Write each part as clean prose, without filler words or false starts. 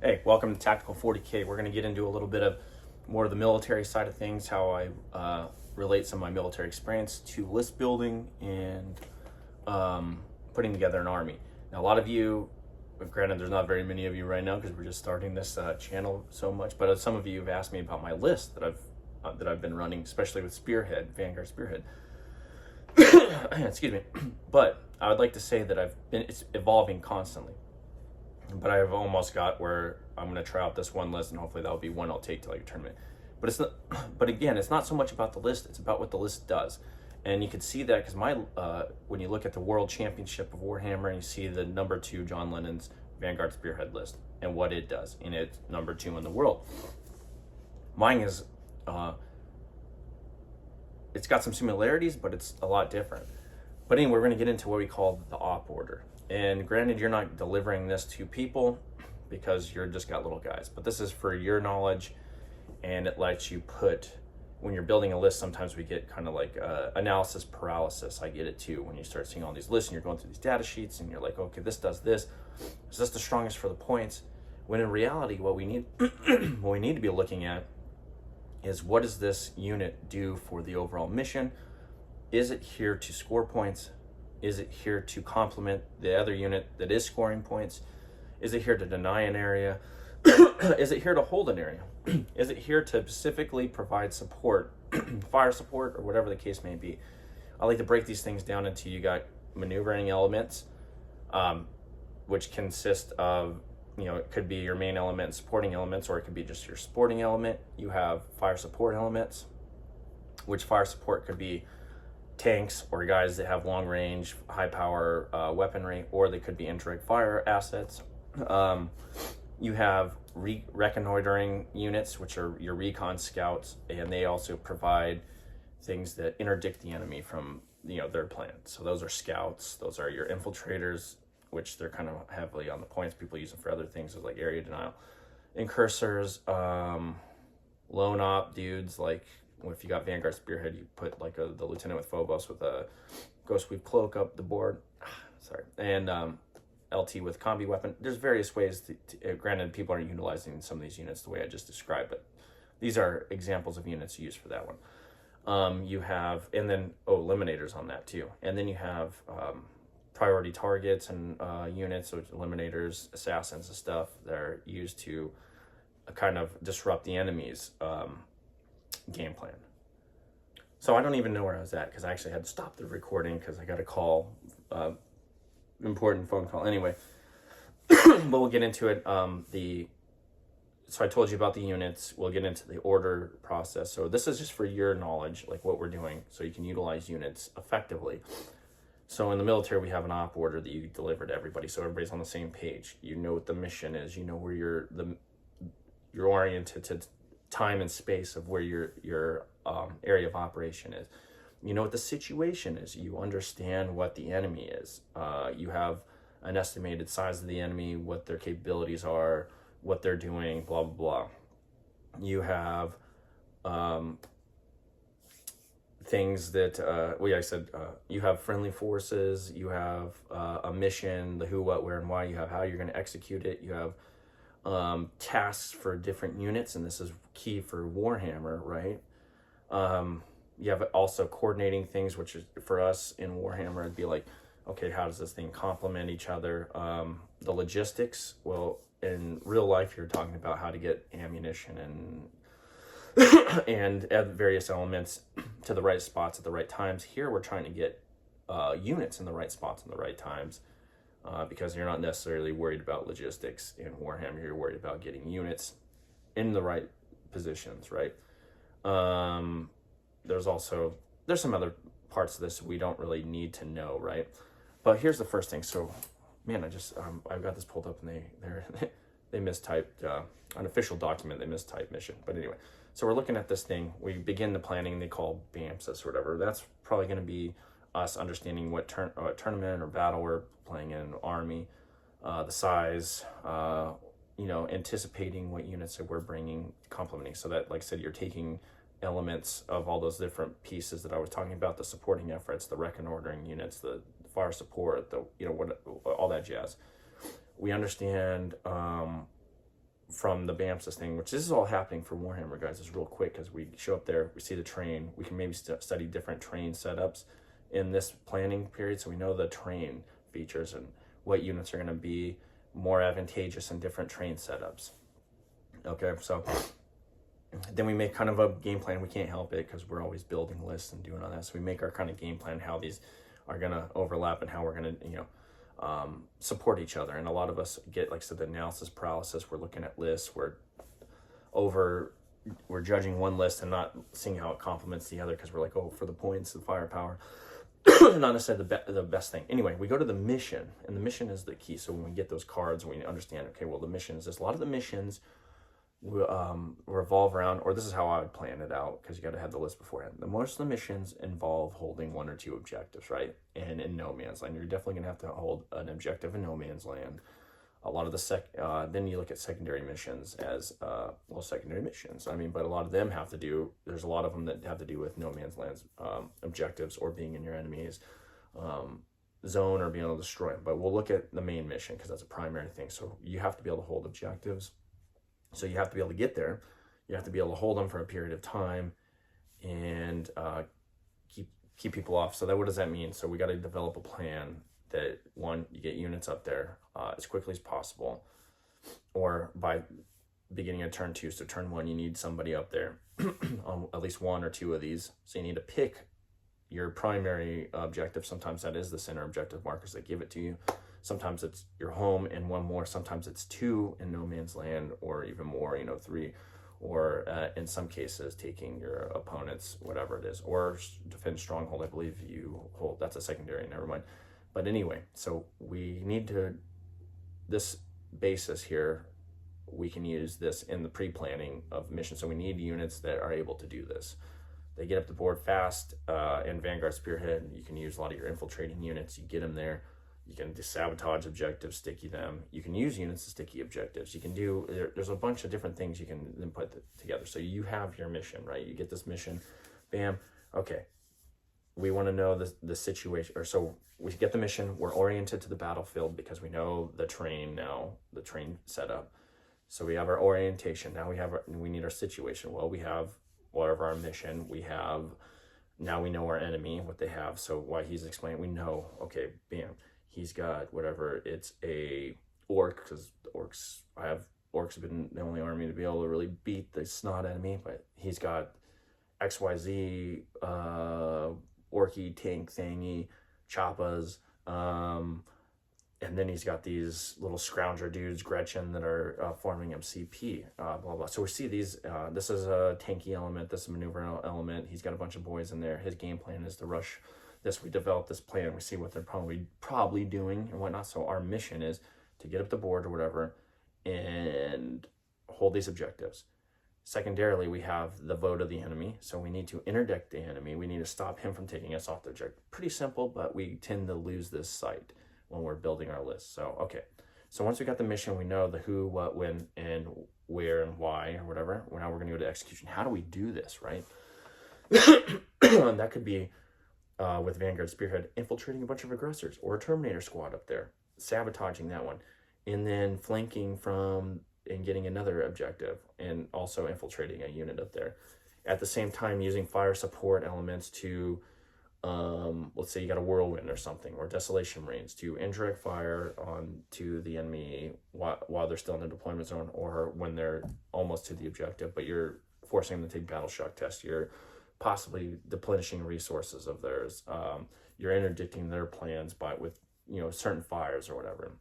Hey, welcome to Tactical 40K. We're going to get into a little bit of more of the military side of things, how I relate some of my military experience to list building and putting together an army. Now, a lot of you, granted, there's not very many of you right now because we're just starting this channel so much, but some of you have asked me about my list that I've been running, especially with Spearhead, Vanguard Spearhead. Excuse me. But I would like to say that it's evolving constantly. But I've almost got where I'm going to try out this one list, and hopefully that'll be one I'll take to like a tournament. But it's not. But again, it's not so much about the list; it's about what the list does. And you can see that because when you look at the World Championship of Warhammer, and you see the number 2 John Lennon's Vanguard Spearhead list and what it does, and it's number 2 in the world. Mine is, it's got some similarities, but it's a lot different. But anyway, we're going to get into what we call the op order. And granted, you're not delivering this to people because you're just got little guys, but this is for your knowledge, and it lets you put, when you're building a list, sometimes we get kind of like analysis paralysis. I get it too when you start seeing all these lists and you're going through these data sheets and you're like, okay, this does this. Is this the strongest for the points? When in reality, what we need to be looking at is, what does this unit do for the overall mission? Is it here to score points? Is it here to complement the other unit that is scoring points? Is it here to deny an area? Is it here to hold an area? Is it here to specifically provide support, fire support, or whatever the case may be? I like to break these things down into, you got maneuvering elements, which consist of, it could be your main element and supporting elements, or it could be just your supporting element. You have fire support elements, which fire support could be tanks or guys that have long range, high power weaponry, or they could be indirect fire assets. You have reconnoitering units, which are your recon scouts, and they also provide things that interdict the enemy from their plan. So those are scouts. Those are your infiltrators, which they're kind of heavily on the points. People use them for other things, like area denial. Incursors, lone op dudes, like if you got Vanguard Spearhead, you put like the lieutenant with Phobos with a Ghost Weave Cloak up the board. Sorry. And LT with combi weapon. There's various ways to granted, people aren't utilizing some of these units the way I just described, but these are examples of units used for that one. You have, and then, eliminators on that too. And then you have priority targets and units, so eliminators, assassins and stuff that are used to kind of disrupt the enemy's game plan. So I don't even know where I was at because I actually had to stop the recording because I got a call, important phone call. Anyway, but we'll get into it. So I told you about the units. We'll get into the order process. So this is just for your knowledge, like what we're doing, so you can utilize units effectively. So in the military, we have an op order that you deliver to everybody, so everybody's on the same page. You know what the mission is. You know where you're oriented to time and space of where your area of operation is. You know what the situation is. You understand what the enemy is. You have an estimated size of the enemy, what their capabilities are, what they're doing, blah, blah, blah. You have things that, you have friendly forces, you have a mission, the who, what, where, and why. You have how you're going to execute it. You have tasks for different units, and this is key for Warhammer, right? You have also coordinating things, which is for us in Warhammer, it'd be like, okay, how does this thing complement each other? The logistics, well, in real life, you're talking about how to get ammunition and add various elements to the right spots at the right times. Here, we're trying to get units in the right spots in the right times. Because you're not necessarily worried about logistics in Warhammer, you're worried about getting units in the right positions, right? There's some other parts of this we don't really need to know, right? But here's the first thing. So, man, I've got this pulled up, and they mistyped an official document. They mistyped mission, but anyway. So we're looking at this thing. We begin the planning. They call BAMSIS or whatever. That's probably going to be us understanding what tournament or battle we're playing in, army, the size, anticipating what units that we're bringing, complementing, so that, like I said, you're taking elements of all those different pieces that I was talking about, the supporting efforts, the reconnoitering units, the fire support, all that jazz. we understand from the BAMSIS thing, which this is all happening for Warhammer, guys, is real quick, because we show up there, we see the train, we can maybe study different train setups in this planning period, so we know the train features and what units are going to be more advantageous in different train setups. Okay, so then we make kind of a game plan. We can't help it because we're always building lists and doing all that, so we make our kind of game plan, how these are going to overlap and how we're going to, support each other. And a lot of us get, like I said, the analysis paralysis. We're looking at lists, we're judging one list and not seeing how it complements the other, because we're like, oh, for the points, the firepower, not necessarily the best thing. Anyway, we go to the mission, and the mission is the key. So when we get those cards, we understand, okay, well, the mission is this. A lot of the missions revolve around, or this is how I would plan it out, because you got to have the list beforehand. Most of the missions involve holding 1 or 2 objectives, right? And in no man's land, you're definitely going to have to hold an objective in no man's land. A lot of the then you look at secondary missions as secondary missions. I mean, but a lot of them have to do. There's a lot of them that have to do with no man's land's objectives, or being in your enemy's zone, or being able to destroy them. But we'll look at the main mission, because that's a primary thing. So you have to be able to hold objectives. So you have to be able to get there. You have to be able to hold them for a period of time, and keep people off. So what does that mean? So we got to develop a plan that, one, you get units up there as quickly as possible, or by beginning of turn 2. So turn 1, you need somebody up there on at least 1 or 2 of these. So you need to pick your primary objective. Sometimes that is the center objective markers that give it to you. Sometimes it's your home and 1 more. Sometimes it's 2 in no man's land, or even more, 3, or in some cases taking your opponent's, whatever it is, or defend stronghold. I believe you hold, that's a secondary, never mind. But anyway, so we need this basis here, we can use this in the pre-planning of missions. So we need units that are able to do this. They get up the board fast. In Vanguard Spearhead, you can use a lot of your infiltrating units. You get them there. You can sabotage objectives, sticky them. You can use units to sticky objectives. You can there's a bunch of different things you can then put together. So you have your mission, right? You get this mission, bam, okay. We want to know the situation, or so we get the mission, we're oriented to the battlefield because we know the train setup. So we have our orientation. Now we need our situation. Well, we have whatever our mission, now we know our enemy, what they have. So while he's explaining, we know, okay, bam, he's got whatever, it's a orc, because orcs have been the only army to be able to really beat the snot enemy, but he's got XYZ, orky, tank, thingy, choppas, and then he's got these little scrounger dudes, Gretchen, that are forming MCP, blah, blah. So we see these, this is a tanky element, this is a maneuver element, he's got a bunch of boys in there, his game plan is to rush this. We develop this plan, we see what they're probably doing and whatnot. So our mission is to get up the board or whatever and hold these objectives. Secondarily, we have the vote of the enemy. So we need to interdict the enemy. We need to stop him from taking us off the objective. Pretty simple, but we tend to lose this sight when we're building our list. So, okay. So once we got the mission, we know the who, what, when, and where, and why, or whatever. Now we're going to go to execution. How do we do this, right? That could be with Vanguard Spearhead, infiltrating a bunch of aggressors, or a Terminator squad up there, sabotaging that one, and then flanking from and getting another objective, and also infiltrating a unit up there. At the same time, using fire support elements to, let's say you got a whirlwind or something, or desolation rains, to indirect fire on to the enemy while they're still in the deployment zone, or when they're almost to the objective, but you're forcing them to take battle shock tests. You're possibly deplenishing resources of theirs. You're interdicting their plans with certain fires or whatever.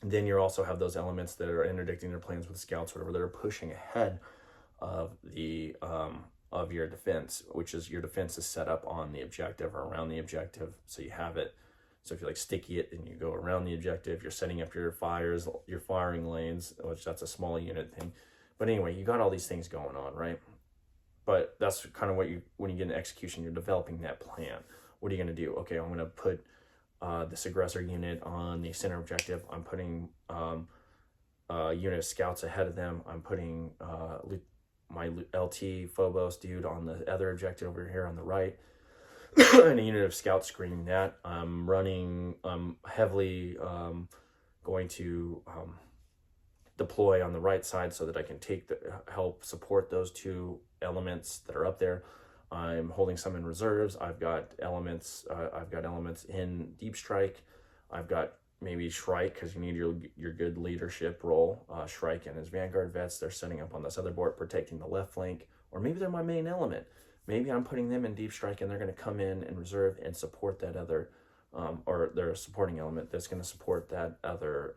And then you also have those elements that are interdicting their plans with scouts, whatever, that are pushing ahead of the of your defense, which is your defense is set up on the objective or around the objective. So you have it. So if you sticky it and you go around the objective, you're setting up your firing lanes, which that's a small unit thing. But anyway, you got all these things going on, right? But that's kind of when you get into execution, you're developing that plan. What are you going to do? Okay, I'm going to put this aggressor unit on the center objective. I'm putting a unit of scouts ahead of them. I'm putting my LT Phobos dude on the other objective over here on the right. And a unit of scouts screening that. I'm heavily going to deploy on the right side so that I can help support those two elements that are up there. I'm holding some in reserves. I've got elements. In deep strike. I've got maybe Shrike, because you need your good leadership role. Shrike and his Vanguard vets, they're setting up on this other board, protecting the left flank. Or maybe they're my main element. Maybe I'm putting them in deep strike and they're going to come in reserve and support that other, or they're a supporting element that's going to support that other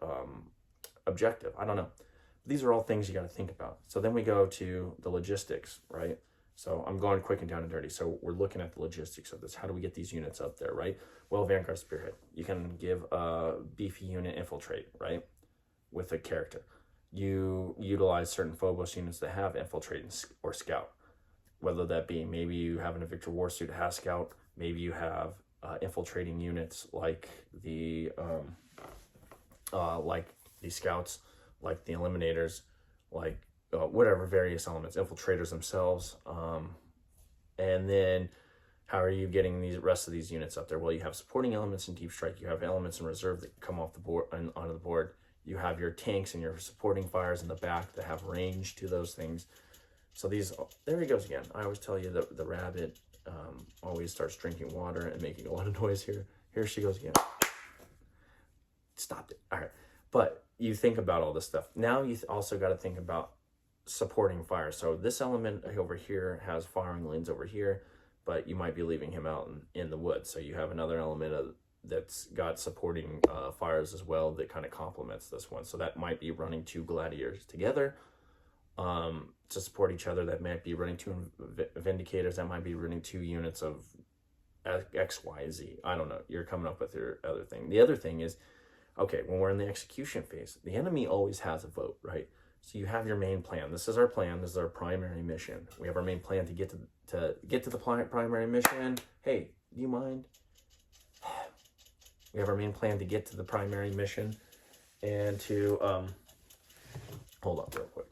objective. I don't know. These are all things you got to think about. So then we go to the logistics, right? So I'm going quick and down and dirty. So we're looking at the logistics of this. How do we get these units up there, right? Well, Vanguard Spearhead. You can give a beefy unit infiltrate, right? With a character. You utilize certain Phobos units that have infiltrate or scout. Whether that be, maybe you have a Victor Warsuit has scout. Maybe you have infiltrating units like the scouts, like the eliminators, like whatever various elements, infiltrators themselves. And then how are you getting these rest of these units up there? Well, you have supporting elements in deep strike. You have elements in reserve that come off the board and onto the board. You have your tanks and your supporting fires in the back that have range to those things. So these, there he goes again. I always tell you that the rabbit always starts drinking water and making a lot of noise here. Here she goes again. Stopped it. All right. But you think about all this stuff. Now you also got to think about supporting fire. So this element over here has firing lanes over here, but you might be leaving him out in the woods. So you have another element that's got supporting fires as well that kind of complements this one. So that might be running two gladiators together to support each other. That might be running two vindicators. That might be running two units of X, Y, Z. I don't know. You're coming up with your other thing. The other thing is, okay, when we're in the execution phase, the enemy always has a vote, right? So you have your main plan. This is our plan. This is our primary mission. We have our main plan to get to the primary mission. Hey, do you mind? We have our main plan to get to the primary mission, and to hold on real quick.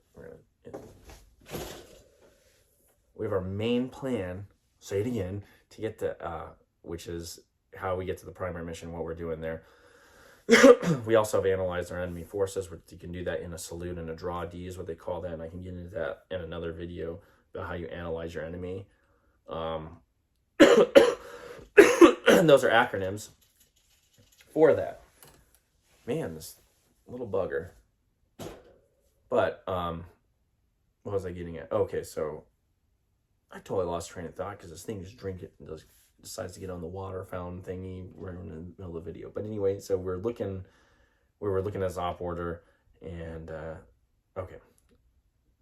We have our main plan. Say it again, to get to which is how we get to the primary mission. What we're doing there. We also have analyzed our enemy forces, which you can do that in a salute and a draw D is what they call that, and I can get into that in another video about how you analyze your enemy. And those are acronyms for that. Man, this little bugger. But what was I getting at? Okay, so I totally lost train of thought because this thing just decides to get on the water fountain thingy. We're in the middle of the video. But anyway, so we were looking at this op order, and okay,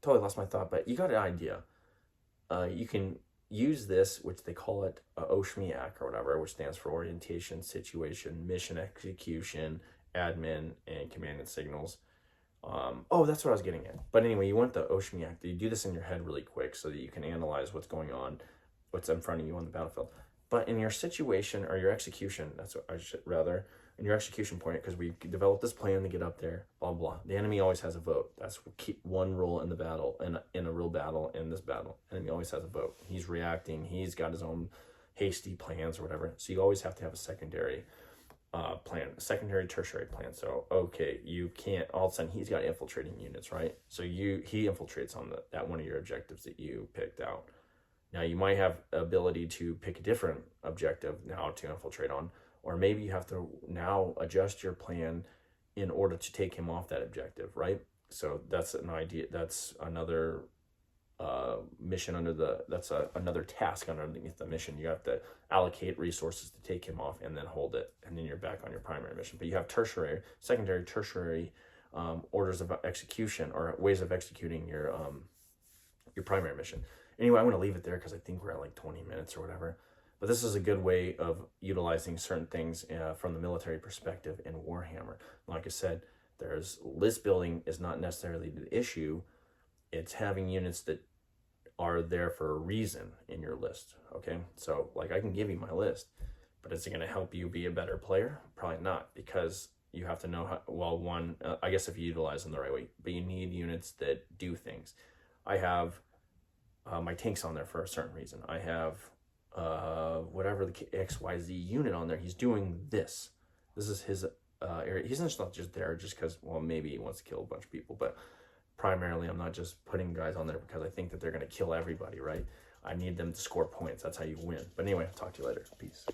totally lost my thought, but you got an idea. You can use this, which they call it OSHMIAC or whatever, which stands for Orientation, Situation, Mission Execution, Admin, and Command and Signals. Oh, that's what I was getting at. But anyway, you want the OSHMIAC. You do this in your head really quick so that you can analyze what's going on, what's in front of you on the battlefield. But in your situation or your execution, that's what I should rather, in your execution point, because we developed this plan to get up there, blah, blah. The enemy always has a vote. That's one rule in the battle, in a real battle, in this battle. Enemy always has a vote. He's reacting. He's got his own hasty plans or whatever. So you always have to have a secondary plan, a secondary, tertiary plan. So, okay, you can't, all of a sudden, he's got infiltrating units, right? So he infiltrates on that one of your objectives that you picked out. Now, you might have ability to pick a different objective now to infiltrate on, or maybe you have to now adjust your plan in order to take him off that objective, right? So that's an idea. That's another mission another task underneath the mission. You have to allocate resources to take him off and then hold it, and then you're back on your primary mission. But you have secondary, tertiary orders of execution, or ways of executing your primary mission. Anyway, I'm going to leave it there because I think we're at like 20 minutes or whatever. But this is a good way of utilizing certain things from the military perspective in Warhammer. Like I said, there's list building is not necessarily the issue. It's having units that are there for a reason in your list, okay? So, like, I can give you my list, but is it going to help you be a better player? Probably not, because you have to know how, well, one, I guess if you utilize them the right way, but you need units that do things. I have my tanks on there for a certain reason. I have whatever the XYZ unit on there, he's doing this. This is his area. He's not just there just because, well, maybe he wants to kill a bunch of people, but primarily I'm not just putting guys on there because I think that they're going to kill everybody, right? I need them to score points. That's how you win. But anyway, I'll talk to you later. Peace.